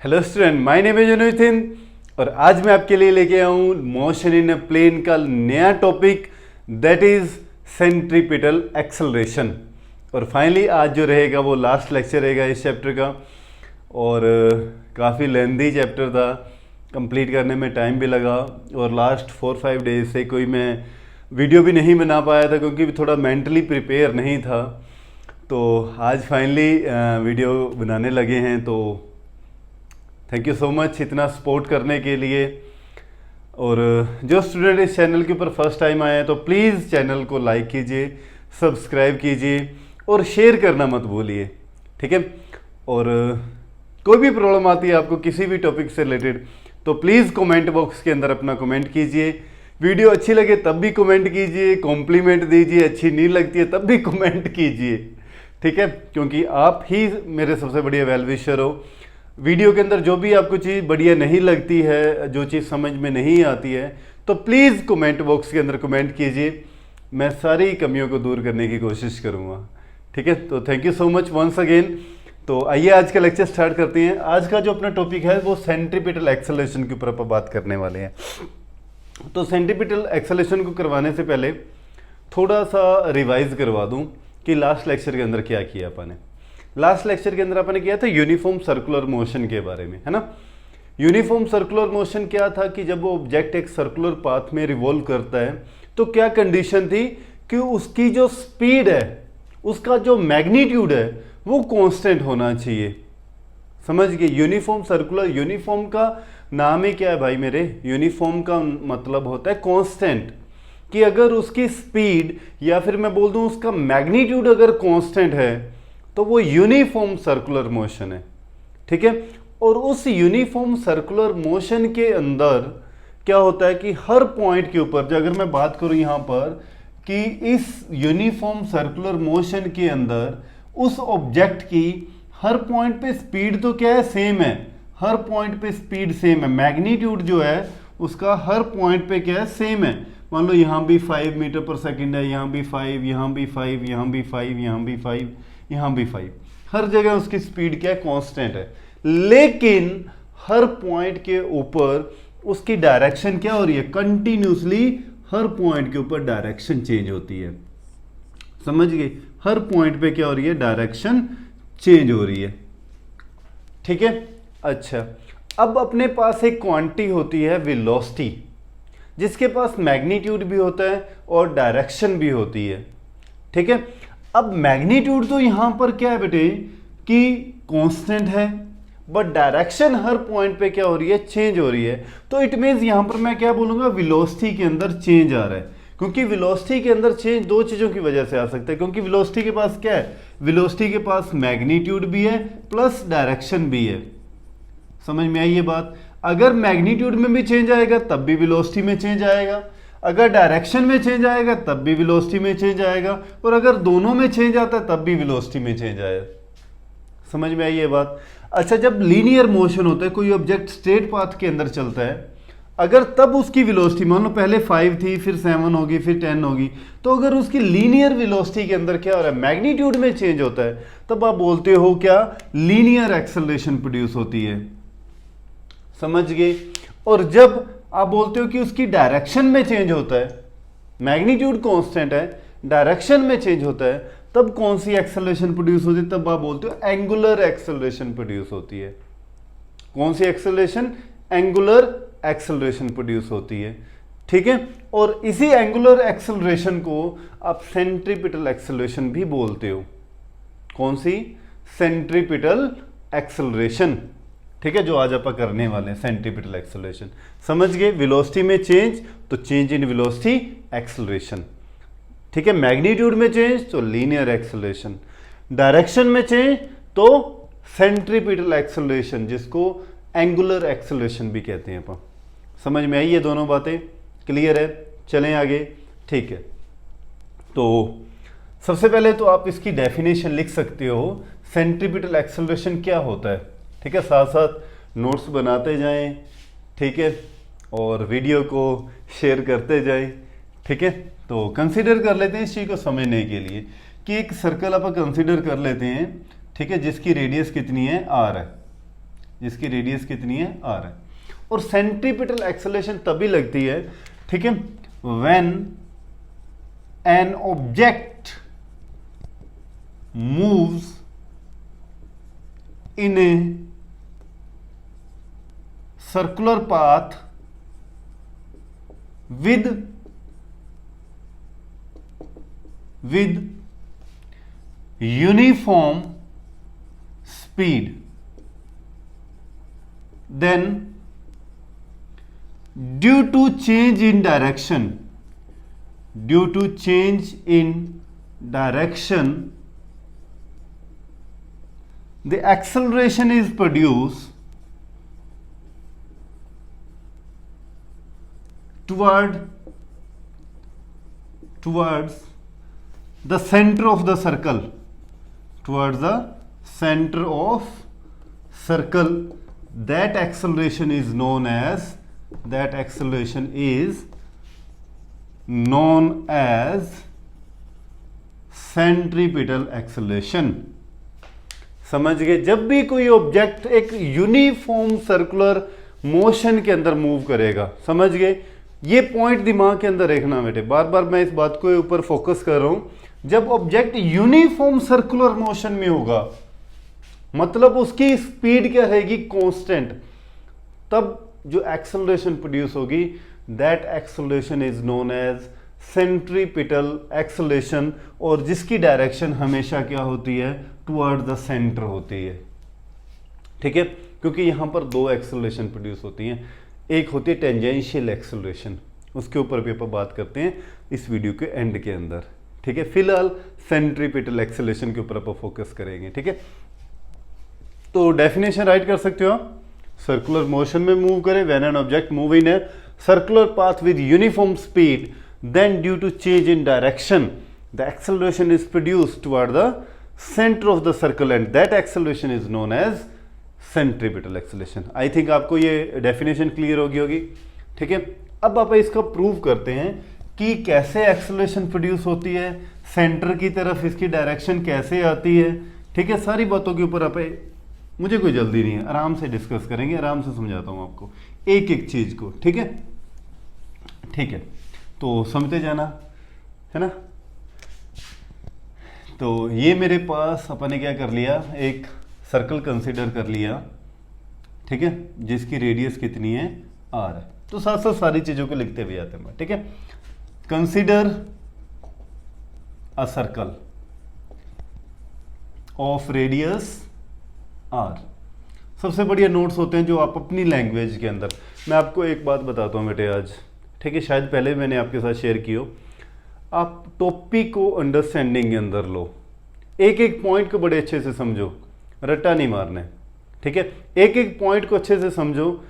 Hello student, my name is Nitin और आज मैं आपके लिए लेके आया हूँ मोशन इन अ प्लेन का नया topic that is centripetal acceleration. और फाइनली आज जो रहेगा वो लास्ट लेक्चर रहेगा इस चैप्टर का। और काफ़ी लेंदी चैप्टर था, कंप्लीट करने में टाइम भी लगा और लास्ट 4-5 डेज से कोई मैं वीडियो भी नहीं बना पाया था क्योंकि थोड़ा मेंटली प्रिपेयर नहीं था। तो आज फाइनली वीडियो बनाने लगे हैं। तो थैंक यू सो मच इतना सपोर्ट करने के लिए। और जो स्टूडेंट इस चैनल के ऊपर फर्स्ट टाइम आए हैं तो प्लीज़ चैनल को लाइक कीजिए, सब्सक्राइब कीजिए और शेयर करना मत भूलिए, ठीक है। और कोई भी प्रॉब्लम आती है आपको किसी भी टॉपिक से रिलेटेड तो प्लीज़ कमेंट बॉक्स के अंदर अपना कमेंट कीजिए। वीडियो अच्छी लगे तब भी कमेंट कीजिए, कॉम्प्लीमेंट दीजिए, अच्छी नहीं लगती है तब भी कमेंट कीजिए, ठीक है, क्योंकि आप ही मेरे सबसे बढ़िया वेल विशर हो। वीडियो के अंदर जो भी आपको चीज़ बढ़िया नहीं लगती है, जो चीज़ समझ में नहीं आती है तो प्लीज़ कमेंट बॉक्स के अंदर कमेंट कीजिए, मैं सारी कमियों को दूर करने की कोशिश करूँगा, ठीक है। तो thank you so much once again. तो आइए आज का लेक्चर स्टार्ट करते हैं। आज का जो अपना टॉपिक है वो सेंट्रीपिटल एक्सेलरेशन के ऊपर अपन बात करने वाले हैं। तो सेंट्रीपिटल एक्सेलरेशन को करवाने से पहले थोड़ा सा रिवाइज करवा दूँ कि लास्ट लेक्चर के अंदर क्या किया अपन ने। लास्ट लेक्चर के अंदर अपन ने किया था यूनिफॉर्म सर्कुलर मोशन के बारे में, है ना। यूनिफॉर्म सर्कुलर मोशन क्या था कि जब वो ऑब्जेक्ट एक सर्कुलर पाथ में रिवॉल्व करता है तो क्या कंडीशन थी कि उसकी जो स्पीड है, उसका जो मैग्नीट्यूड है वो कांस्टेंट होना चाहिए। समझ गए। यूनिफॉर्म सर्कुलर, यूनिफॉर्म का नाम ही क्या है भाई मेरे, यूनिफॉर्म का मतलब होता है कांस्टेंट, कि अगर उसकी स्पीड या फिर मैं बोल दूं उसका मैग्नीट्यूड अगर कांस्टेंट है तो वो यूनिफॉर्म सर्कुलर मोशन है, ठीक है। और उस यूनिफॉर्म सर्कुलर मोशन के अंदर क्या होता है कि हर पॉइंट के ऊपर, जो अगर मैं बात करूं यहां पर कि इस यूनिफॉर्म सर्कुलर मोशन के अंदर उस ऑब्जेक्ट की हर पॉइंट पे स्पीड तो क्या है, सेम है। हर पॉइंट पे स्पीड सेम है, मैग्नीट्यूड जो है उसका हर पॉइंट पे क्या है, सेम है। मान लो यहाँ भी 5 मीटर पर सेकेंड है, यहाँ भी 5, यहाँ भी 5, यहाँ भी 5, यहाँ भी 5, यहाँ भी 5। हर जगह उसकी स्पीड क्या है, कांस्टेंट है। लेकिन हर पॉइंट के ऊपर उसकी डायरेक्शन क्या हो रही है, कंटिन्यूसली हर पॉइंट के ऊपर डायरेक्शन चेंज होती है। समझ गए। हर पॉइंट पे क्या हो रही है, डायरेक्शन चेंज हो रही है, ठीक है। अच्छा, अब अपने पास एक क्वांटिटी होती है वेलोसिटी, जिसके पास मैग्नीट्यूड भी होता है और डायरेक्शन भी होती है, ठीक है। अब मैग्नीट्यूड तो यहां पर क्या है बेटे कि कांस्टेंट है, बट डायरेक्शन हर पॉइंट पे क्या हो रही है, चेंज हो रही है। तो इट मींस यहां पर मैं क्या बोलूंगा, वेलोसिटी के अंदर चेंज आ रहा है। क्योंकि वेलोसिटी के अंदर चेंज दो चीजों की वजह से आ सकता है, क्योंकि वेलोसिटी के पास क्या है, वेलोसिटी के पास मैग्नीट्यूड भी है प्लस डायरेक्शन भी है। समझ में आई ये बात। अगर मैग्नीट्यूड में भी चेंज आएगा तब भी वेलोसिटी में चेंज आएगा, अगर डायरेक्शन में चेंज आएगा तब भी वेलोसिटी में चेंज आएगा, और अगर दोनों में चेंज आता है तब भी वेलोसिटी में चेंज आएगा। समझ में आई ये बात। अच्छा, जब लीनियर मोशन होता है, कोई ऑब्जेक्ट स्ट्रेट पाथ के अंदर चलता है, अगर तब उसकी वेलोसिटी मान लो पहले 5 थी, फिर 7 होगी, फिर 10 होगी, तो अगर उसकी लीनियर वेलोसिटी के अंदर क्या हो रहा है, मैग्नीट्यूड में चेंज होता है, तब आप बोलते हो क्या, लीनियर एक्सेलरेशन प्रोड्यूस होती है। समझ गए। और जब आप बोलते हो कि उसकी डायरेक्शन में चेंज होता है, मैग्नीट्यूड कांस्टेंट है, डायरेक्शन में चेंज होता है, तब कौन सी एक्सेलरेशन प्रोड्यूस होती है, तब आप बोलते हो एंगुलर एक्सेलरेशन प्रोड्यूस होती है। कौन सी एक्सेलरेशन, एंगुलर एक्सेलरेशन प्रोड्यूस होती है, ठीक है। और इसी एंगुलर एक्सेलरेशन को आप सेंट्रीपिटल एक्सेलरेशन भी बोलते हो। कौन सी, सेंट्रीपिटल एक्सेलरेशन, ठीक है, जो आज आप करने वाले हैं सेंट्रीपिटल एक्सेलरेशन। समझ गए। वेलोसिटी में चेंज तो चेंज इन वेलोसिटी एक्सेलरेशन, ठीक है। मैग्नीट्यूड में चेंज तो लीनियर एक्सेलरेशन, डायरेक्शन में चेंज तो सेंट्रीपिटल एक्सेलरेशन, जिसको एंगुलर एक्सेलरेशन भी कहते हैं अपन। समझ में आई ये दोनों बातें, क्लियर है। चलें आगे, ठीक है। तो सबसे पहले तो आप इसकी डेफिनेशन लिख सकते हो, सेंट्रीपिटल एक्सेलरेशन क्या होता है, ठीक है। साथ साथ नोट्स बनाते जाएं, ठीक है, और वीडियो को शेयर करते जाएं, ठीक है। तो कंसीडर कर लेते हैं इस चीज़ को समझने के लिए कि एक सर्कल आप कंसीडर कर लेते हैं, ठीक है, जिसकी रेडियस कितनी है, आर है, जिसकी रेडियस कितनी है r है। और सेंट्रीपिटल एक्सेलरेशन तभी लगती है, ठीक है, when an object moves in a circular path with uniform speed, then due to change in direction, the acceleration is produced towards the center of the circle, that acceleration is known as centripetal acceleration. समझ गए? जब भी कोई object एक uniform circular motion के अंदर move करेगा, समझ गए? ये पॉइंट दिमाग के अंदर रखना बेटे, बार बार मैं इस बात को ऊपर फोकस कर रहा हूं। जब ऑब्जेक्ट यूनिफॉर्म सर्कुलर मोशन में होगा, मतलब उसकी स्पीड क्या रहेगी? कांस्टेंट। तब जो एक्सेलरेशन प्रोड्यूस होगी, that acceleration is known as centripetal acceleration, और जिसकी डायरेक्शन हमेशा क्या होती है? टुवर्ड द सेंटर होती है। ठीक है, क्योंकि यहां पर दो एक्सेलरेशन प्रोड्यूस होती हैं, एक होती है टेंजेंशियल एक्सेलरेशन, उसके ऊपर भी अपन बात करते हैं इस वीडियो के एंड के अंदर। ठीक है, फिलहाल सेंट्रीपिटल एक्सेलरेशन के ऊपर अपन फोकस करेंगे। ठीक है, तो डेफिनेशन राइट कर सकते हो आप। सर्कुलर मोशन में मूव करे, when an object move in a circular path with uniform speed, then due to change in direction the acceleration is produced toward the centre of the circle, and that acceleration is known as centripetal acceleration. I think आपको ये definition clear होगी। ठीक है, अब आप इसका prove करते हैं कि कैसे एक्सेलरेशन प्रोड्यूस होती है, सेंटर की तरफ इसकी डायरेक्शन कैसे आती है। ठीक है, सारी बातों के ऊपर आप, मुझे कोई जल्दी नहीं है, आराम से डिस्कस करेंगे, आराम से समझाता हूं आपको एक एक चीज को। ठीक है, ठीक है, तो समझते जाना, है ना। तो ये मेरे पास अपन ने क्या कर लिया, एक सर्कल कंसीडर कर लिया, ठीक है, जिसकी रेडियस कितनी है? r है। तो साथ साथ सारी चीजों को लिखते हुए आते हैं। ठीक है, consider a circle of radius r। सबसे बढ़िया नोट्स होते हैं जो आप अपनी लैंग्वेज के अंदर, मैं आपको एक बात बताता हूँ बेटे आज, ठीक है, शायद पहले मैंने आपके साथ शेयर की हो। आप टॉपिक को अंडरस्टैंडिंग के अंदर लो, एक एक पॉइंट को बड़े अच्छे से समझो, रट्टा नहीं मारने। ठीक है, एक एक पॉइंट को अच्छे से समझो,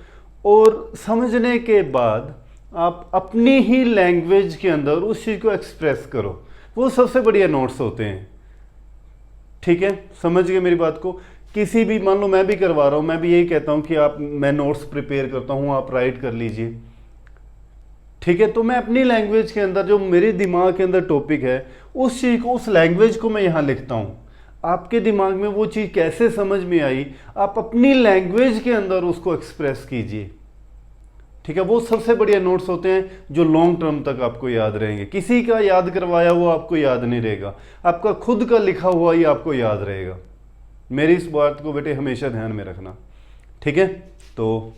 और समझने के बाद आप अपनी ही लैंग्वेज के अंदर उस चीज़ को एक्सप्रेस करो, वो सबसे बढ़िया नोट्स होते हैं। ठीक है, समझ गए मेरी बात को? किसी भी, मान लो मैं भी करवा रहा हूँ, मैं भी यही कहता हूँ कि आप, मैं नोट्स प्रिपेयर करता हूँ, आप राइट कर लीजिए। ठीक है, तो मैं अपनी लैंग्वेज के अंदर जो मेरे दिमाग के अंदर टॉपिक है, उस चीज़ को, उस लैंग्वेज को मैं यहाँ लिखता हूँ। आपके दिमाग में वो चीज़ कैसे समझ में आई, आप अपनी लैंग्वेज के अंदर उसको एक्सप्रेस कीजिए। ठीक है, वो सबसे बढ़िया नोट्स होते हैं जो लॉन्ग टर्म तक आपको याद रहेंगे। किसी का याद करवाया हुआ आपको याद नहीं रहेगा, आपका खुद का लिखा हुआ ही आपको याद रहेगा। मेरी इस बात को बेटे हमेशा ध्यान में रखना। ठीक है, तो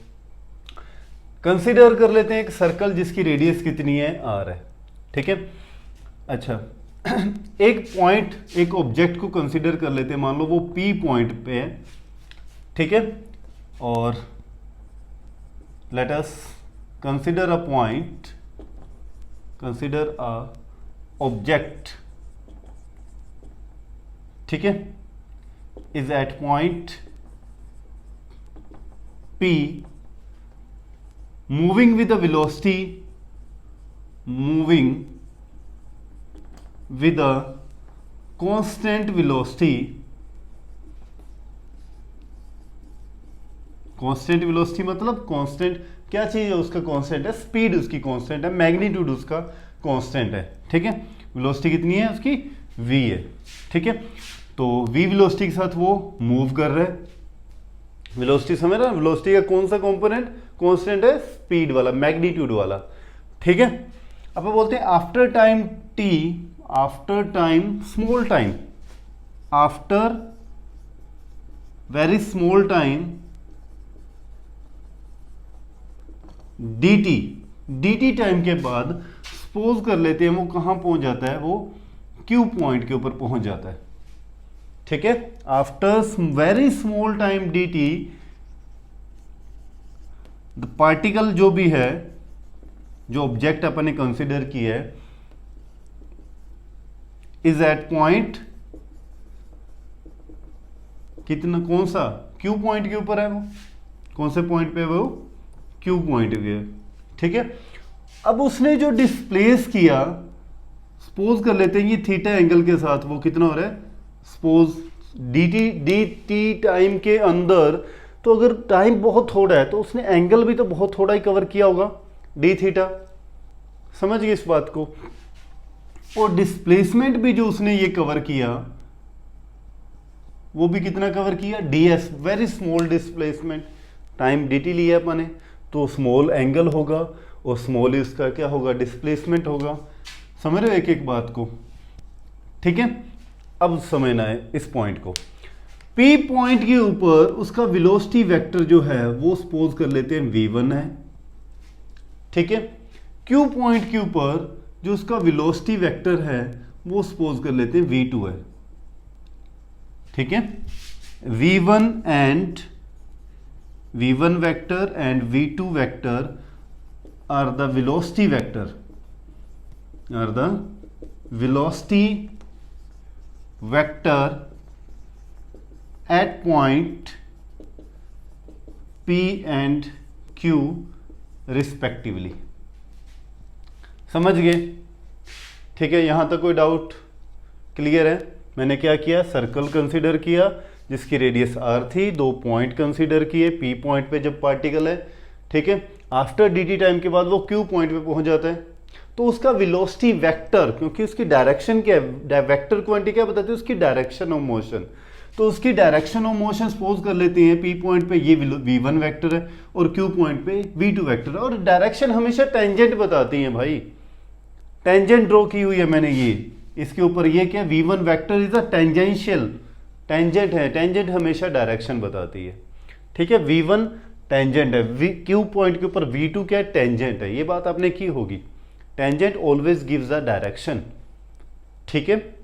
कंसीडर कर लेते हैं एक सर्कल जिसकी रेडियस कितनी है? r है। ठीक है, अच्छा, एक पॉइंट, एक ऑब्जेक्ट को कंसीडर कर लेते हैं, मान लो वो P पॉइंट पे है। ठीक है, और let us consider a point, consider a object, ठीक है, is at point P moving with a velocity, moving with a constant velocity, constant velocity मतलब constant क्या चीज है? उसका constant है, स्पीड उसकी constant है, मैग्नीट्यूड उसका constant है। ठीक है, velocity कितनी है उसकी? v है। ठीक है, तो v velocity के साथ वो मूव कर रहे हैं। वेलोसिटी समझ रहे हैं, वेलोसिटी का कौन सा कंपोनेंट कांस्टेंट है, स्पीड वाला, मैग्नीट्यूड वाला, ठीक है। अब बोलते हैं after time T, after time small time, after very small time dt, dt time के बाद सपोज कर लेते हैं वो कहां पहुंच जाता है, वो Q पॉइंट के ऊपर पहुंच जाता है, ठीक है। After very small time dt, the particle जो भी है, जो ऑब्जेक्ट अपन ने कंसिडर किया है, इज एट पॉइंट कितना, कौन सा, Q पॉइंट के ऊपर है, वो कौन से पॉइंट पे है, वो Q पॉइंट पे है, ठीक है। अब उसने जो डिस्प्लेस किया, सपोज कर लेते हैं ये थीटा एंगल के साथ वो कितना हो रहा है, सपोज डी टाइम के अंदर, तो अगर टाइम बहुत थोड़ा है तो उसने एंगल भी तो बहुत थोड़ा ही कवर किया होगा, डी थीटा, समझ गए इस बात को। और डिस्प्लेसमेंट भी जो उसने ये कवर किया, वो भी कितना कवर किया, ds, very small displacement, time dt लिया अपन ने, तो स्मॉल एंगल होगा और स्मॉल इसका क्या होगा, डिस्प्लेसमेंट होगा, समझ रहे हो एक एक बात को, ठीक है। अब समझना है इस पॉइंट को, P पॉइंट के ऊपर उसका वेलोसिटी वेक्टर जो है वो सपोज कर लेते हैं v1 है, ठीक है। Q पॉइंट के ऊपर जो उसका वेलोसिटी वेक्टर है वो सपोज कर लेते हैं v2 है, ठीक है। v1 vector and v2 vector are the velocity vector, are the velocity vector at point P and Q respectively, समझ गए, ठीक है। यहां तक कोई डाउट क्लियर है। मैंने क्या किया, सर्कल कंसीडर किया जिसकी रेडियस r थी, दो पॉइंट कंसीडर किए, P पॉइंट पे जब पार्टिकल है, ठीक है, आफ्टर dt टाइम के बाद वो Q पॉइंट पे पहुंच जाता है, तो उसका वेलोसिटी वेक्टर, क्योंकि उसकी डायरेक्शन क्या है, वेक्टर क्वांटिटी क्या बताती है, उसकी डायरेक्शन ऑफ मोशन, तो उसकी डायरेक्शन ऑफ मोशन सपोज कर लेते हैं P पॉइंट पे ये v1 वेक्टर है और Q पॉइंट पे v2 वेक्टर है, और डायरेक्शन हमेशा टेंजेंट बताती है भाई, टेंजेंट ड्रॉ की हुई है मैंने ये इसके ऊपर, ये क्या, v1 vector is a tangential, tangent है, टेंजेंट हमेशा डायरेक्शन बताती है, ठीक है। v1 टेंजेंट है, Q पॉइंट के ऊपर v2 क्या है, टेंजेंट है, ये बात आपने की होगी, tangent always gives a direction, ठीक है।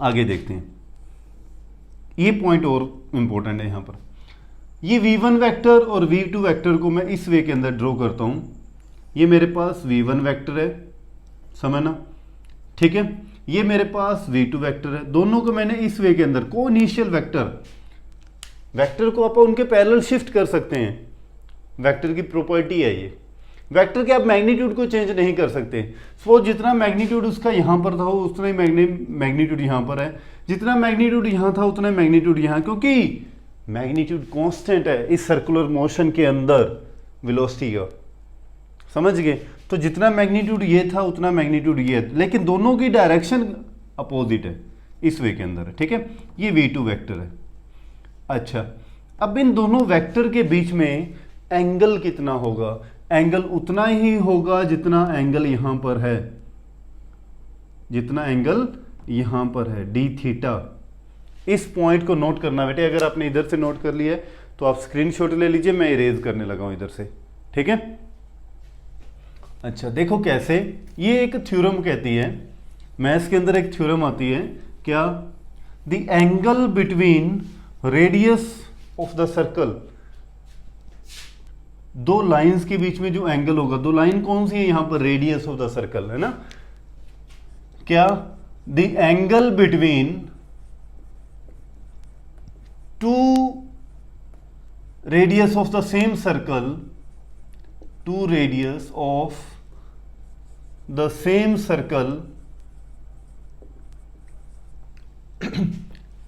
आगे देखते हैं, ये पॉइंट और इंपॉर्टेंट है यहां पर, ये v1 वेक्टर और v2 वेक्टर को मैं इस वे के अंदर ड्रॉ करता हूं, ये मेरे पास v1 वेक्टर है, समझना, ठीक है, ये मेरे पास v2 वेक्टर है, दोनों को मैंने इस वे के अंदर को इनिशियल वेक्टर को आप उनके पैरेलल शिफ्ट कर सकते हैं, वेक्टर की प्रॉपर्टी है ये, वेक्टर के आप मैग्नीट्यूड को चेंज नहीं कर सकते, सपोज जितना मैग्नीट्यूड उसका यहां पर था उतना ही मैग्नीट्यूड यहां पर है, जितना मैग्नीट्यूड यहां था उतना मैग्नीट्यूड यहां, क्योंकि मैग्नीट्यूड कांस्टेंट है इस सर्कुलर मोशन के अंदर वेलोसिटी का, समझ गए। तो जितना मैग्नीट्यूड ये था उतना मैग्नीट्यूड ये है, लेकिन दोनों की डायरेक्शन अपोजिट है, इस वे के अंदर है, ठीक है। ये v2 वेक्टर है। अच्छा, अब इन दोनों वेक्टर के बीच में एंगल कितना होगा, एंगल उतना ही होगा जितना एंगल यहां पर है, जितना एंगल यहां पर है, डी थीटा। इस पॉइंट को नोट करना बेटे, अगर आपने इधर से नोट कर लिया है तो आप स्क्रीनशॉट ले लीजिए, मैं इरेज करने लगा हूं इधर से, ठीक है। अच्छा देखो कैसे, ये एक थ्योरम कहती है, मैथ्स के अंदर एक थ्योरम आती है, क्या, the angle between radius of the circle, दो लाइंस के बीच में जो एंगल होगा, दो लाइन कौन सी है यहां पर, रेडियस ऑफ द सर्कल है ना, क्या, the angle between two radius of the same circle, two radius of the same circle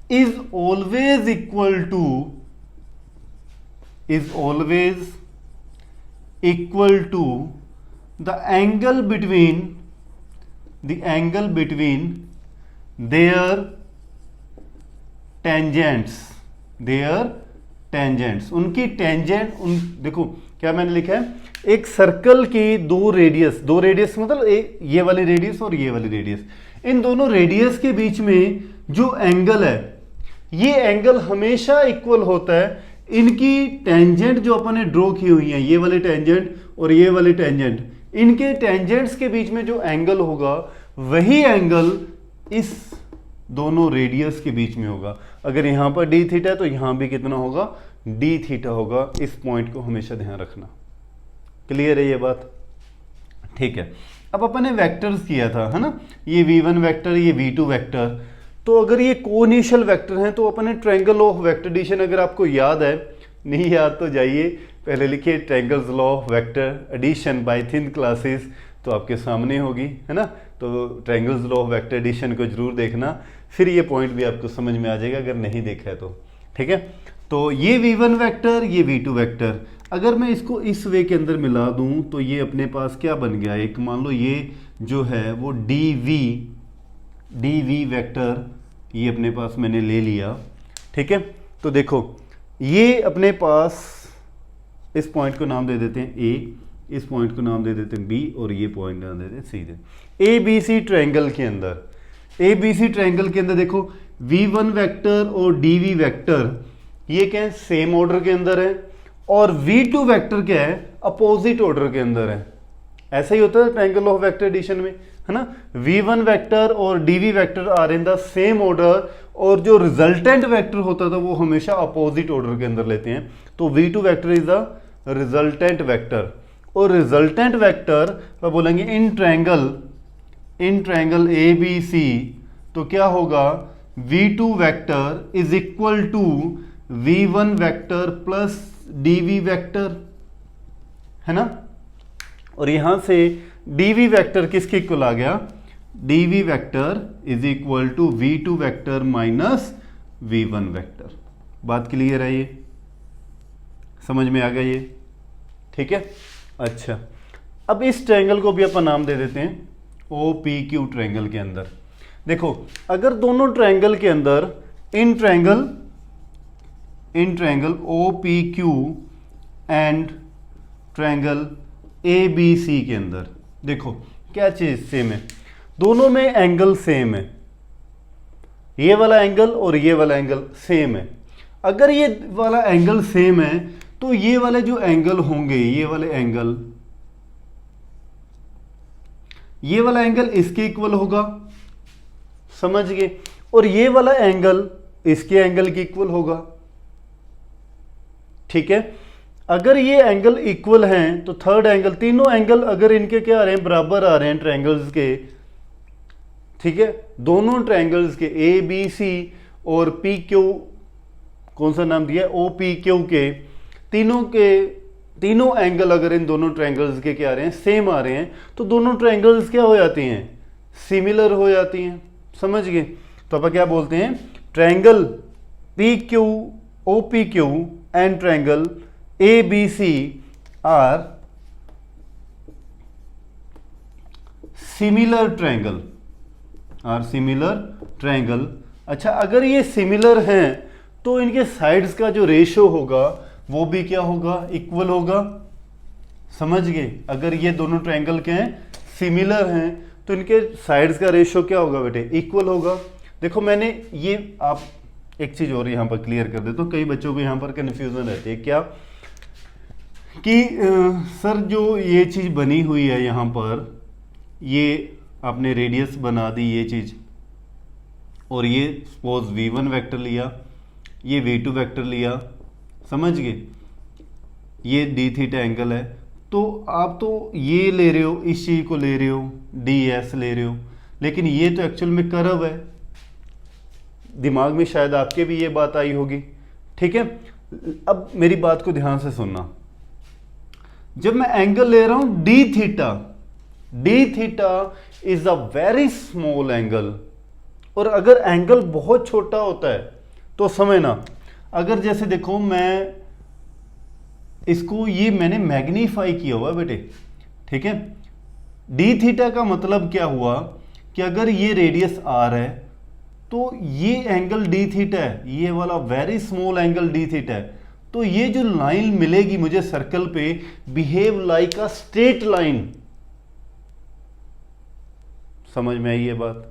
is always equal to the angle between their tangents tangents, उनकी टेंजेंट, उन देखो क्या मैंने लिखा है, एक सर्कल की दो रेडियस मतलब ये वाली रेडियस और ये वाली रेडियस, इन दोनों रेडियस के बीच में जो एंगल है ये एंगल हमेशा इक्वल होता है। इनकी टेंजेंट जो अपन ने ड्रॉ की हुई है, ये वाली टेंजेंट और ये वाली टेंजेंट, इनके टेंजेंट्स के बीच में जो एंगल होगा वही एंगल इस दोनों रेडियस के बीच में होगा। अगर यहां पर डी थीटा है तो यहां भी कितना होगा, डी थीटा होगा। इस पॉइंट को हमेशा ध्यान रखना। क्लियर है ये बात? ठीक है। अब अपन ने वेक्टर्स किया था, है ना, ये v1 वेक्टर, ये v2 वेक्टर। तो अगर ये कोइनिशियल वेक्टर हैं तो अपन ने ट्रायंगल ऑफ वेक्टर एडिशन, अगर आपको याद है, नहीं याद तो जाइए पहले लिखिए triangles law of vector addition by thin classes, तो आपके सामने होगी, है ना। तो triangles law of vector addition को जरूर देखना, फिर ये पॉइंट भी आपको समझ में आ जाएगा अगर नहीं देखा है तो। ठीक है, तो ये v1 वेक्टर, ये v2 वेक्टर, अगर मैं इसको इस वे के अंदर मिला दूं तो ये अपने पास क्या बन गया, एक मान लो ये जो है वो dv वेक्टर ये अपने पास मैंने ले लिया। ठीक है, तो देखो ये अपने पास, इस पॉइंट को नाम दे देते हैं a, इस पॉइंट को नाम दे देते हैं b और ये पॉइंट नाम दे देते हैं c। ABC ट्रायंगल के अंदर, ABC ट्रायंगल के अंदर देखो v1 वेक्टर और dv वेक्टर ये क्या है, सेम ऑर्डर के अंदर है, और v2 वेक्टर क्या है, अपोजिट ऑर्डर के अंदर है। ऐसा ही होता है ट्रायंगल ऑफ वेक्टर एडिशन में, है ना। v1 वेक्टर और dv vector are in the same order, और जो रिजल्टेंट वेक्टर होता था वो हमेशा अपोजिट ऑर्डर के अंदर लेते हैं। तो v2 vector is the resultant vector, और रिजल्टेंट वेक्टर पर बोलेंगे इन ट्रायंगल ABC, तो क्या होगा, v2 vector is equal to v1 vector plus dv vector, है ना। और यहां से dv वेक्टर किसके इक्वल आ गया, dv vector is equal to v2 vector minus v1 vector. बात क्लियर है, ये समझ में आ गया ये? ठीक है, अच्छा। अब इस ट्रायंगल को भी अपन नाम दे देते हैं OPQ ट्रायंगल के अंदर। देखो अगर दोनों ट्रायंगल के अंदर in triangle OPQ and triangle ABC के अंदर देखो क्या चीज सेम है, दोनों में एंगल सेम है, ये वाला एंगल और ये वाला एंगल सेम है। अगर ये वाला एंगल सेम है तो ये वाले जो एंगल होंगे, ये वाला एंगल इसके इक्वल होगा, समझ गए, और ये वाला एंगल इसके एंगल के इक्वल होगा। ठीक है, अगर ये एंगल इक्वल हैं तो थर्ड एंगल, तीनों एंगल अगर इनके क्या आ रहे हैं, बराबर आ रहे हैं ट्रायंगल्स के, ठीक है, दोनों ट्रायंगल्स के ABC और PQ, कौन सा नाम दिया, OPQ के तीनों एंगल अगर इन दोनों ट्रायंगल्स के क्या आ रहे हैं, सेम आ रहे हैं, तो दोनों ट्रायंगल्स क्या हो जाती हैं, सिमिलर हो जाती हैं। समझ गए? तो अपन क्या बोलते हैं, triangle PQ OPQ and triangle ABC are similar triangle. अच्छा, अगर ये सिमिलर हैं तो इनके साइड्स का जो रेशियो होगा वो भी क्या होगा, इक्वल होगा। समझ गए? अगर ये दोनों ट्रायंगल के हैं, सिमिलर हैं, तो इनके साइड्स का रेशियो क्या होगा बेटे, इक्वल होगा। देखो मैंने ये, आप एक चीज और यहां पर क्लियर कर देता हूं, कई बच्चों को यहां पर कंफ्यूजन रहती है क्या कि सर जो ये चीज बनी हुई है यहां पर, ये आपने रेडियस बना दी ये चीज, और ये सपोज v1 वेक्टर लिया, ये v2 वेक्टर लिया, समझ गए, ये d थीटा एंगल है, तो आप तो ये ले रहे हो, इस चीज को ले रहे हो, ds ले रहे हो, लेकिन ये तो एक्चुअल में कर्व है। दिमाग में शायद आपके भी ये बात आई होगी। ठीक है, अब मेरी बात को ध्यान से सुनना, जब मैं एंगल ले रहा हूं d theta is a very small angle, और अगर एंगल बहुत छोटा होता है तो समझना, अगर जैसे देखो मैं इसको, ये मैंने मैग्नीफाई किया हुआ है बेटे, ठीक है, d थीटा का मतलब क्या हुआ कि अगर ये रेडियस r है तो ये एंगल d थीटा है, ये वाला very small angle d theta है, तो ये जो लाइन मिलेगी मुझे सर्कल पे, behave like a straight line. समझ में आई ये बात?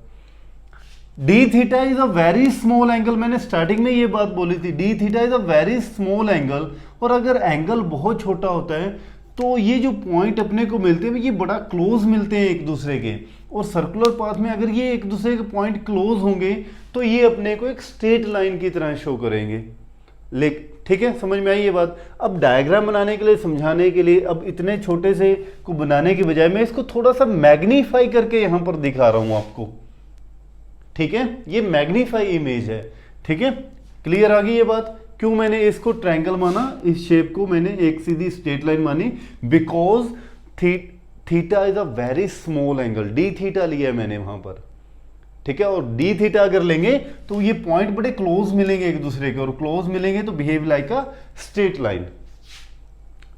D theta is a very small angle, मैंने स्टार्टिंग में ये बात बोली थी, D theta is a very small angle. और अगर एंगल बहुत छोटा होता है तो ये जो पॉइंट अपने को मिलते हैं ये बड़ा क्लोज मिलते हैं एक दूसरे के, और सर्कुलर पाथ में अगर ये एक दूसरे के पॉइंट क्लोज होंगे तो ये अपने को एक स्ट्रेट लाइन की तरह शो करेंगे। ठीक है, समझ में आई ये बात? अब डायग्राम बनाने के लिए, समझाने के लिए, अब इतने छोटे से को बनाने की बजाय मैं इसको थोड़ा सा मैग्नीफाई करके यहां पर दिखा रहा हूं आपको। ठीक है, ये मैग्नीफाई इमेज है। ठीक है, क्लियर आ गई ये बात? क्यों मैंने इसको ट्रायंगल माना, इस शेप को मैंने एक सीधी स्ट्रेट लाइन मानी? Because theta is a very small angle, D theta लिया है मैंने वहां पर। ठीक है, और डी थीटा अगर लेंगे तो ये पॉइंट बड़े क्लोज मिलेंगे एक दूसरे के, और क्लोज मिलेंगे तो behave like a straight line.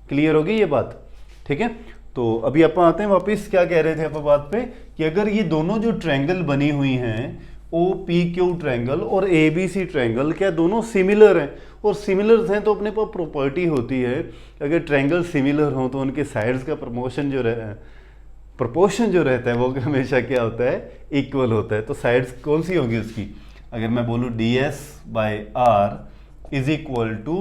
Clear होगी ये बात? ठीक है, तो अभी अपन आते हैं वापस, क्या कह रहे थे अपन बात पे, कि अगर ये दोनों जो ट्रायंगल बनी हुई हैं, ओ पी क्यू ट्रायंगल और ए बी सी ट्रायंगल, क्या दोनों सिमिलर हैं? और सिमिलर हैं तो अपने पास प्रॉपर्टी होती है, अगर ट्रायंगल सिमिलर हो तो उनके साइड्स का प्रपोर्शन जो रहता है वो हमेशा क्या होता है? इक्वल होता है। तो साइड्स कौन सी होगी उसकी? अगर मैं बोलूँ D S by R is equal to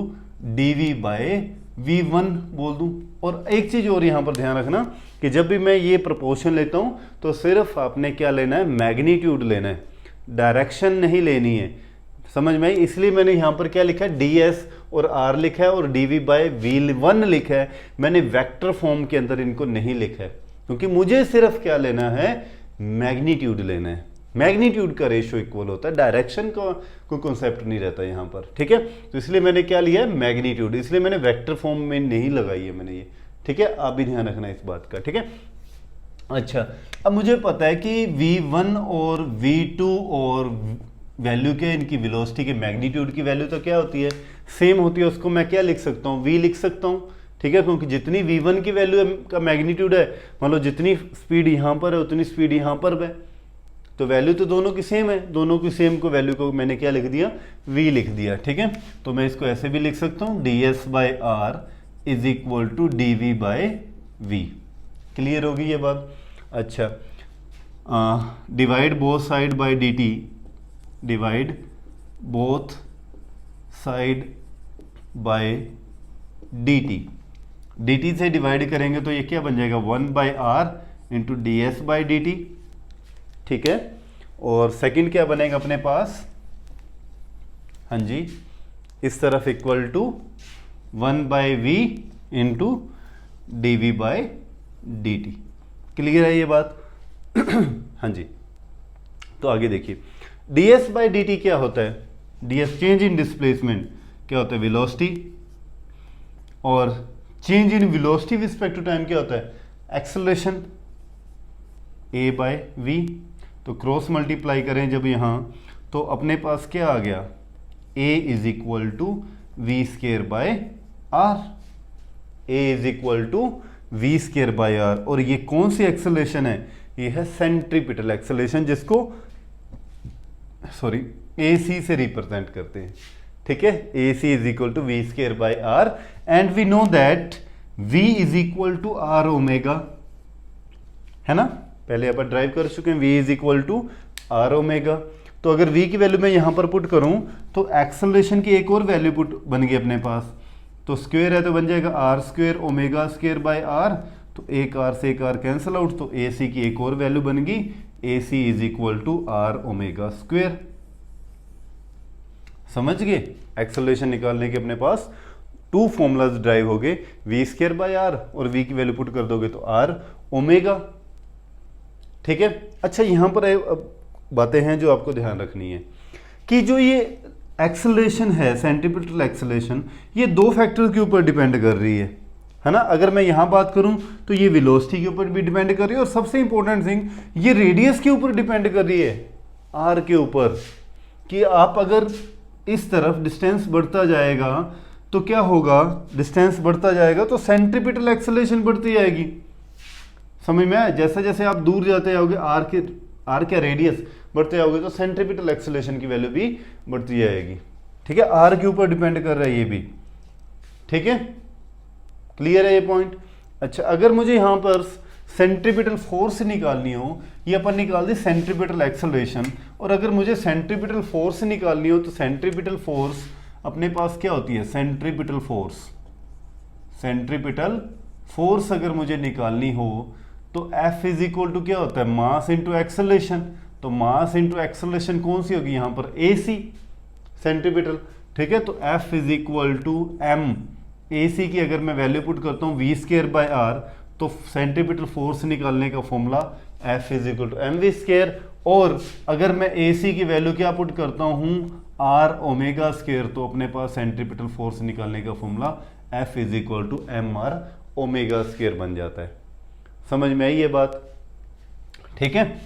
D V by V1 बोल दूं। और एक चीज और यहां पर ध्यान रखना कि जब भी मैं ये प्रोपोर्शन लेता हूं तो सिर्फ आपने क्या लेना है? मैग्नीट्यूड लेना है, डायरेक्शन नहीं लेनी है। समझ में आई? इसलिए मैंने यहां पर क्या लिखा है? ds और r लिखा है और dv बाय v1 लिखा है। मैंने वेक्टर फॉर्म के अंदर इनको नहीं लिखा है, क्योंकि मुझे सिर्फ क्या लेना है? मैग्नीट्यूड लेना है। मैग्नीट्यूड का रेशियो इक्वल होता है, डायरेक्शन का कोई कॉन्सेप्ट नहीं रहता यहाँ पर। ठीक है, तो इसलिए मैंने क्या लिया है? मैग्नीट्यूड। इसलिए मैंने वेक्टर फॉर्म में नहीं लगाई है मैंने ये। ठीक है, आप भी ध्यान रखना इस बात का। ठीक है, अच्छा, अब मुझे पता है कि v1 और v2 और वैल्यू क्या है इनकी? वेलोसिटी के मैग्नीट्यूड की वैल्यू तो क्या होती है? सेम होती है। उसको मैं क्या लिख सकता हूँ? v लिख सकता हूँ। ठीक है, क्योंकि जितनी v1 की वैल्यू का मैग्नीट्यूड है, मान लो जितनी स्पीड यहाँ पर है उतनी स्पीड यहाँ पर है, तो वैल्यू तो दोनों की सेम है। दोनों की सेम को वैल्यू को मैंने क्या लिख दिया? v लिख दिया। ठीक है, तो मैं इसको ऐसे भी लिख सकता हूँ, ds by R is equal to D V by V. Clear होगी ये बात? अच्छा, divide both side by D T, divide both side by D T से डिवाइड करेंगे तो ये क्या बन जाएगा? 1 by R into D S by D T. ठीक है, और सेकंड क्या बनेगा अपने पास? हाँ जी, इस तरफ equal to 1 by V into D V by D T. Clear है ये बात? हाँ जी, तो आगे देखिए, D S by D T क्या होता है? D S change in displacement क्या होता है? वेलोसिटी। और change in velocity with respect to time क्या होता है? एक्सेलरेशन। ए बाय वी, तो क्रॉस मल्टीप्लाई करें जब यहाँ तो अपने पास क्या आ गया? a is equal to V square by R. A is equal to V square by R. और ये कौन सी एक्सेलरेशन है? ये है सेंट्रीपिटल एक्सेलरेशन, जिसको AC से रिप्रेजेंट करते हैं। ठीक है, AC is equal to V square by R and we know that v is equal to are omega, है ना? पहले अपन ड्राइव कर चुके हैं, v is equal to are omega. तो अगर v की वैल्यू मैं यहां पर पुट करूं तो एक्सेलरेशन की एक और वैल्यू पुट बन गई अपने पास, तो स्क्वायर है तो बन जाएगा R square omega square by R. तो एक आर से एक आर कैंसिल आउट, तो ए सी की एक और वैल्यू बन गई, a c is equal to are omega square. समझ गए? एक्सेलरेशन निकालने के अपने पास टू फॉर्मूलाज ड्राइव हो गए, वी स्क्वायर बाय आर और वी की वैल्यू पुट कर दोगे तो आर ओमेगा। ठीक है, अच्छा यहां पर बातें हैं जो आपको ध्यान रखनी है कि जो ये एक्सेलरेशन है, सेंट्रीपिटल एक्सेलरेशन, ये दो फैक्टर के ऊपर डिपेंड कर रही है ना? अगर मैं यहां बात करूं तो ये वेलोसिटी के ऊपर भी डिपेंड कर रही है, और सबसे इंपॉर्टेंट थिंग ये रेडियस के ऊपर डिपेंड कर रही है, आर के ऊपर। कि आप अगर इस तरफ डिस्टेंस बढ़ता जाएगा तो क्या होगा? डिस्टेंस बढ़ता जाएगा तो सेंट्रीपिटल एक्सेलरेशन बढ़ती जाएगी। समझ में आया? जैसे जैसे आप दूर जाते जाओगे, आर क्या रेडियस बढ़ते जाओगे तो सेंट्रीपिटल एक्सेलरेशन की वैल्यू भी बढ़ती जाएगी। ठीक है, आर के ऊपर डिपेंड कर रहा है ये भी। ठीक है, क्लियर है ये पॉइंट। अच्छा, अगर मुझे यहाँ पर सेंट्रीपिटल फोर्स निकालनी हो, ये अपन निकाल दी सेंट्रीपिटल एक्सेलरेशन, और अगर मुझे सेंट्रीपिटल फोर्स निकालनी हो तो सेंट्रीपिटल फोर्स अपने पास क्या होती है, सेंट्रीपिटल फोर्स। सेंट्रीपिटल फोर्स अगर मुझे निकालनी हो तो F इज इक्वल टू क्या होता है, मास इंटू एक्सेलरेशन। तो मास इंटू एक्सेलरेशन कौन सी होगी यहाँ पर, AC सेंट्रीपिटल, ठीक है। तो F is equal to M, AC की अगर मैं वैल्यू पुट करता हूँ V²/R, तो सेंट्रीपिटल फोर्स निकालने का formula F is equal to mv², और अगर मैं AC की वैल्यू क्या पुट करता हूँ, R⍵², तो अपने पास सेंट्रीपिटल फोर्स निकालने का formula F is equal to mR⍵² बन जाता है। समझ में आई ये बात, ठीक है।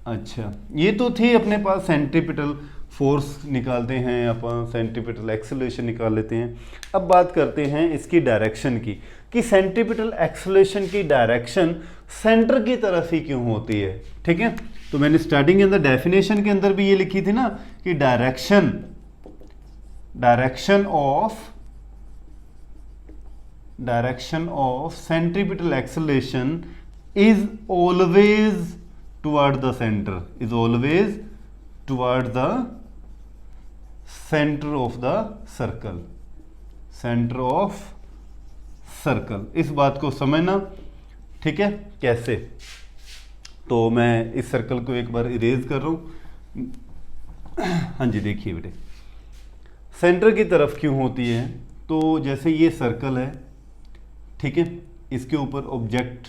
अच्छा, ये तो थी अपने पास सेंट्रीपिटल फोर्स निकालते हैं अपन, सेंट्रीपिटल एक्सेलरेशन निकाल लेते हैं। अब बात करते हैं इसकी डायरेक्शन की, कि सेंट्रीपिटल एक्सेलरेशन की डायरेक्शन सेंटर की तरफ ही क्यों होती है, ठीक है। तो मैंने स्टार्टिंग के अंदर डेफिनेशन के अंदर भी ये लिखी थी ना कि direction of centripetal acceleration is always toward the centre, is always toward the centre of the circle, centre of circle. इस बात को समझना, ठीक है। कैसे, तो मैं इस सर्कल को एक बार इरेज कर रहा हूं। हाँ जी, देखिए बेटे, सेंटर की तरफ क्यों होती है, तो जैसे ये सर्कल है, ठीक है, इसके ऊपर ऑब्जेक्ट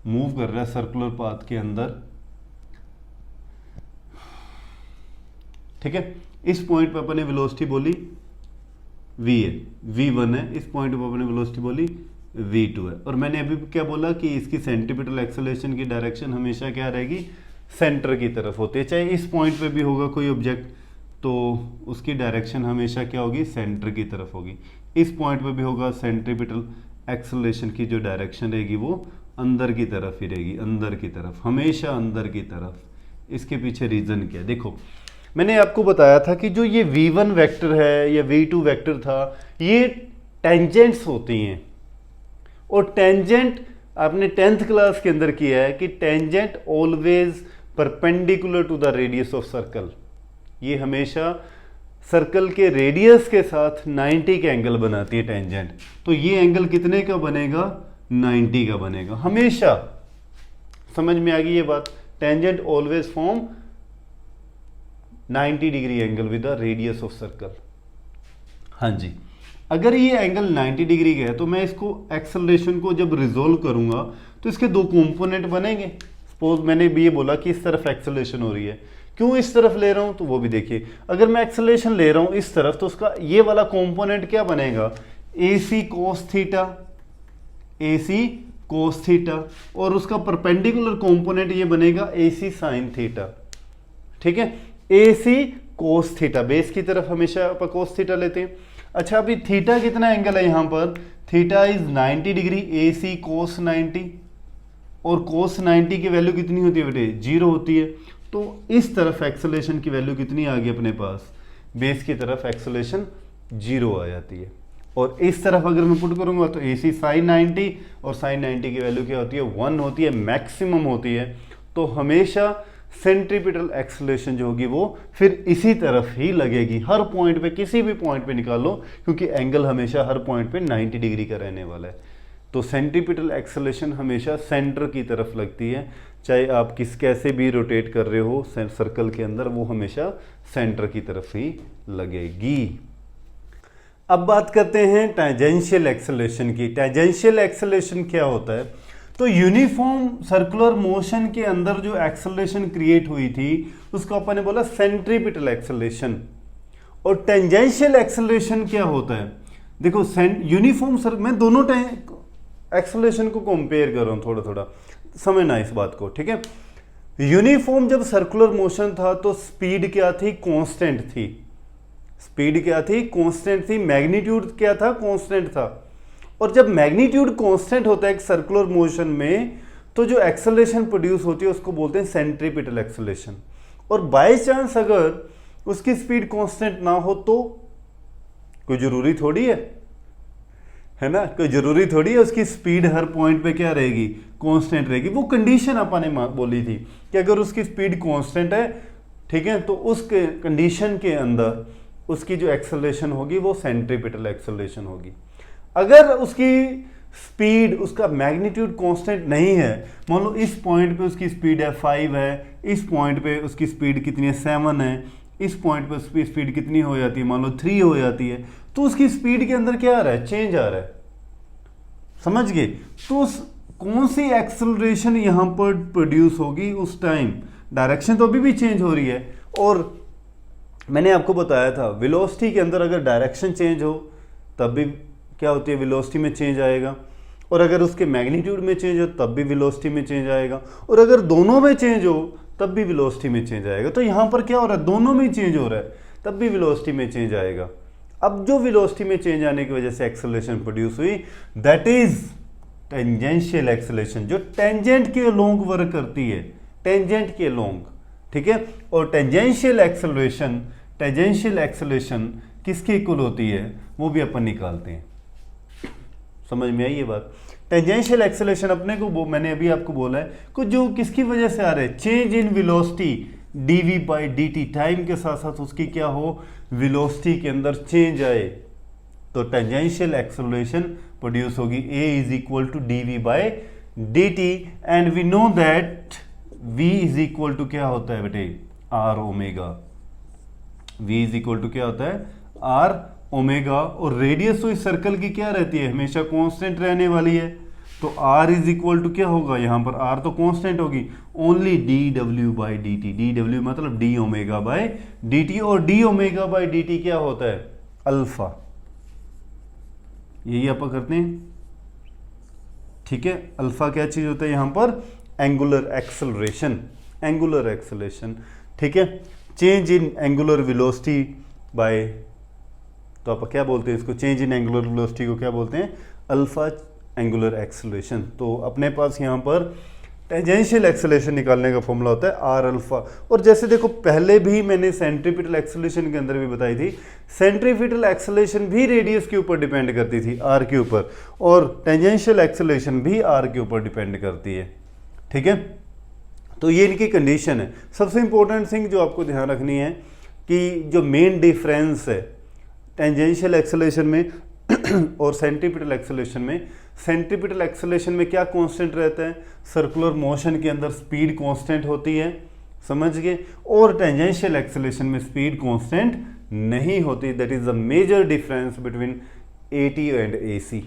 मूव कर रहा है सर्कुलर पाथ के अंदर, ठीक है। इस पॉइंट पे अपने वेलोसिटी बोली v है, v1 है, इस पॉइंट पे अपने वेलोसिटी बोली v2 है, और मैंने अभी क्या बोला कि इसकी सेंट्रीपिटल एक्सेलरेशन की डायरेक्शन हमेशा क्या रहेगी, सेंटर की तरफ होती है। चाहे इस पॉइंट पे भी होगा कोई ऑब्जेक्ट तो उसकी डायरेक्शन हमेशा क्या होगी, सेंटर की तरफ होगी। इस पॉइंट पे भी होगा, सेंट्रीपिटल एक्सेलरेशन की जो डायरेक्शन रहेगी वो अंदर की तरफ ही रहेगी, अंदर की तरफ, हमेशा अंदर की तरफ। इसके पीछे रीजन क्या है, देखो मैंने आपको बताया था कि जो ये v1 वेक्टर है या v2 वेक्टर था, ये टेंजेंट्स होती हैं, और टेंजेंट आपने 10th क्लास के अंदर किया है कि tangent always perpendicular to the radius of circle. ये हमेशा सर्कल के रेडियस के साथ 90 के एंगल बनाती है टेंजेंट। तो ये एंगल कितने का बनेगा, 90 का बनेगा हमेशा। समझ में आ गई ये बात, tangent always form 90 degree angle with the radius of circle. हाँ जी, अगर ये एंगल 90 डिग्री का है तो मैं इसको एक्सेलरेशन को जब रिजोल्व करूंगा तो इसके दो कंपोनेंट बनेंगे। सपोज मैंने भी ये बोला कि इस तरफ एक्सेलरेशन हो रही है, क्यों इस तरफ ले रहा हूं तो वो भी देखिए। अगर मैं एक्सेलरेशन ले रहा हूं इस तरफ तो उसका ये वाला कंपोनेंट क्या बनेगा, AC cos theta, AC cos theta, और उसका परपेंडिकुलर कंपोनेंट ये बनेगा AC sin थीटा, ठीक है। AC cos थीटा, बेस की तरफ हमेशा आप cos थीटा लेते हैं। अच्छा, अभी थीटा कितना एंगल है यहाँ पर, theta is 90 degree, AC cos 90, और cos 90 की वैल्यू कितनी होती है बेटे, 0 होती है। तो इस तरफ एक्सेलरेशन की वैल्यू कितनी आ गई अपने पास, बेस की तरफ एक्सेलरेशन 0 आ जाती है। और इस तरफ अगर मैं पुट करूंगा तो AC sin 90, और sin 90 की वैल्यू क्या होती है, 1 होती है, मैक्सिमम होती है। तो हमेशा सेंट्रीपिटल एक्सेलरेशन जो होगी वो फिर इसी तरफ ही लगेगी, हर पॉइंट पे, किसी भी पॉइंट पे निकाल लो, क्योंकि एंगल हमेशा हर पॉइंट पे 90 डिग्री का रहने वाला है। तो सेंट्रीपिटल एक्सेलरेशन हमेशा सेंटर की तरफ लगती है, चाहे आप कैसे भी रोटेट कर रहे हो सर्कल के अंदर, वो हमेशा सेंटर की तरफ ही लगेगी। अब बात करते हैं टेंजेंशियल एक्सेलरेशन की। टेंजेंशियल एक्सेलरेशन क्या होता है, तो यूनिफॉर्म सर्कुलर मोशन के अंदर जो एक्सेलरेशन क्रिएट हुई थी उसको अपन ने बोला सेंट्रीपिटल एक्सेलरेशन। और टेंजेंशियल एक्सेलरेशन क्या होता है, देखो यूनिफॉर्म मैं दोनों एक्सेलरेशन को कंपेयर कर रहा हूं, थोड़ा थोड़ा समझना इस बात को, ठीक है। यूनिफॉर्म जब सर्कुलर मोशन था तो स्पीड क्या थी, कांस्टेंट थी। स्पीड क्या थी, कांस्टेंट थी। मैग्नीट्यूड क्या था, कांस्टेंट था। और जब मैग्नीट्यूड कांस्टेंट होता है एक सर्कुलर मोशन में, तो जो एक्सेलरेशन प्रोड्यूस होती है उसको बोलते हैं सेंट्रीपिटल एक्सेलरेशन। और बाय चांस अगर उसकी स्पीड कांस्टेंट ना हो तो कोई जरूरी थोड़ी है, है ना, कोई ज़रूरी थोड़ी है उसकी स्पीड हर पॉइंट पे क्या रहेगी, कांस्टेंट रहेगी। वो कंडीशन अपन ने बोली थी कि अगर उसकी स्पीड कांस्टेंट है, ठीक है, तो उस कंडीशन के अंदर उसकी जो एक्सेलरेशन होगी वो सेंट्रीपिटल एक्सेलरेशन होगी। अगर उसकी स्पीड, उसका मैग्नीट्यूड कांस्टेंट नहीं है, मान लो इस पॉइंट पे उसकी स्पीड है 5 है, इस पॉइंट पे उसकी स्पीड कितनी है 7 है, इस पॉइंट पे उसकी स्पीड कितनी हो जाती है, मान लो 3 हो जाती है, तो उसकी स्पीड के अंदर क्या आ रहा है, चेंज आ रहा है, समझ गए। तो कौन सी एक्सेलरेशन यहाँ पर प्रोड्यूस होगी उस टाइम, डायरेक्शन तो अभी भी चेंज हो रही है। और मैंने आपको बताया था वेलोसिटी के अंदर अगर डायरेक्शन चेंज हो तब भी क्या होती है, वेलोसिटी में चेंज आएगा, और अगर उसके मैग्नीट्यूड में चेंज हो तब भी वेलोसिटी में चेंज आएगा, और अगर दोनों में चेंज हो तब भी वेलोसिटी में चेंज आएगा। तो यहाँ पर क्या हो रहा है, दोनों में चेंज हो रहा है, तब भी वेलोसिटी में चेंज आएगा। अब जो वेलोसिटी में चेंज आने की वजह से एक्सेलरेशन प्रोड्यूस हुई, दैट इज टेंजेंशियल एक्सेलरेशन, जो टेंजेंट के लोंग वर्क करती है, टेंजेंट के लोंग, ठीक है। और टेंजेंशियल एक्सेलरेशन किसके इक्वल होती है वो भी अपन निकालते हैं। समझ में आई ये बात। टेंजेंशियल एक्सेलरेशन अपने को मैंने अभी आपको बोला है कुछ जो किसकी वजह से आ रहा है, change in velocity dv by dt, time के साथ साथ उसकी क्या हो, वेलोसिटी के अंदर चेंज आए, तो टेंजेंशियल एक्सेलरेशन प्रोड्यूस होगी a is equal to dv by dt, and we know that v is equal to क्या होता है बेटे, r omega. v is equal to क्या होता है, r ओमेगा, और रेडियस तो इस सर्कल की क्या रहती है, हमेशा कांस्टेंट रहने वाली है, तो r इज इक्वल टू क्या होगा, यहाँ पर r तो कांस्टेंट होगी, only dw by dt, dw मतलब d ओमेगा बाई dt, और d ओमेगा बाई dt क्या होता है, अल्फा। यही आप करते हैं, ठीक है। अल्फा क्या चीज होता है यहाँ पर, एंगुलर एक्सेलरेशन, ठीक है। Change in angular velocity bye, तो आप क्या बोलते हैं इसको, चेंज इन एंगुलर वेलोसिटी को क्या बोलते हैं, अल्फा एंगुलर एक्सेलरेशन। तो अपने पास यहाँ पर टेंजेंशियल एक्सेलरेशन निकालने का फॉर्मूला होता है आर अल्फा। और जैसे देखो पहले भी मैंने सेंट्रीपिटल एक्सेलरेशन के अंदर भी बताई थी, सेंट्रीपिटल एक्सेलरेशन भी रेडियस के ऊपर डिपेंड करती थी, आर के ऊपर, और टेंजेंशियल एक्सेलरेशन भी आर के ऊपर डिपेंड करती है, ठीक है। तो ये इनकी कंडीशन है। सबसे इंपॉर्टेंट थिंग जो आपको ध्यान रखनी है कि जो मेन डिफरेंस है टेंजेंशियल एक्सेलरेशन में और सेंट्रीपिटल एक्सेलरेशन में क्या कांस्टेंट रहता है, सर्कुलर मोशन के अंदर स्पीड कांस्टेंट होती है, समझ गए, और टेंजेंशियल एक्सेलरेशन में स्पीड कांस्टेंट नहीं होती। That is the major difference between AT and AC,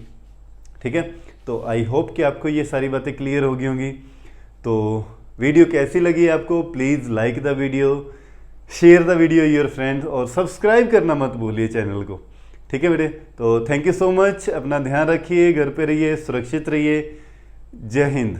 ठीक है। तो आई होप कि आपको ये सारी बातें क्लियर हो गई होंगी। तो वीडियो कैसी लगी आपको, please like the video, share the video your friends, और सब्सक्राइब करना मत भूलिए चैनल को, ठीक है बेटे। तो थैंक यू सो मच, अपना ध्यान रखिए, घर पे रहिए, सुरक्षित रहिए, जय हिंद।